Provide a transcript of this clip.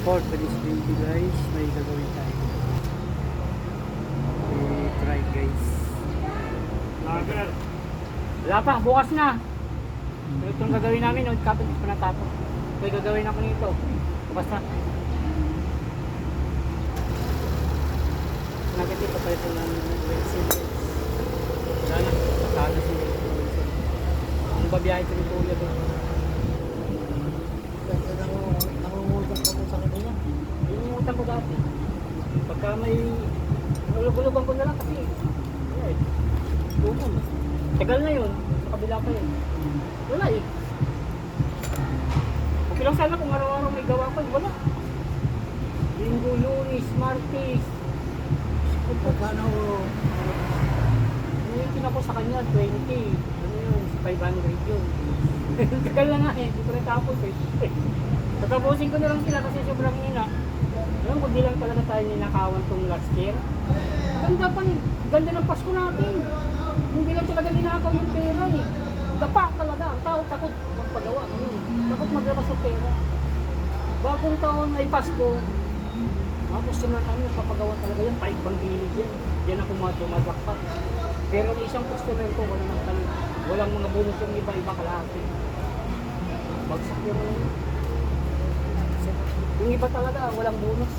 for today's video guys, may gagawin tayo. I-try guys. Wala pa, bukas na. So, itong gagawin namin, no, kapag pa natapos. So, gagawin ako nito. Basta. Nagkatito pa ito ng Wilson. Wala na, patalo si Wilson. Ang babiyahe ko ni Kuya doon. Nangungutang ka mo sa kanila. Inungutang ko dati. Pagka may nulog-ulugan ko na lang kasi. Wala eh. Tumon. Tagal na yun. Sa kabila pa yun. Wala eh. Okay lang sana kung araw-araw may gawa ko. Wala. Linggo, Lunes, Martes. Pagkano Ano yung pinako sa kanya? 20. Ano yun? 500 yun. Tagal na nga eh. Hindi ko natapos eh. Tatapusin ko na lang sila kasi sobrang hina. Alam ko, di lang talaga tayo ninakawan tong last year. Ganda pa eh. Ganda ng Pasko natin. Hindi lang talaga ninakaw yung pera eh. Dapa talaga. Ang tao takot magpagawa. Takot maglabas ng pera. Bagong taon ay Pasko. Mga customer kami, papagawa talaga yan. Paig bang gilid yan. Yan ako dumadakpak. Pero isang customer ko, walang mga bonus yung iba-iba kalahati. Bagsak yung yung iba talaga, walang bonus.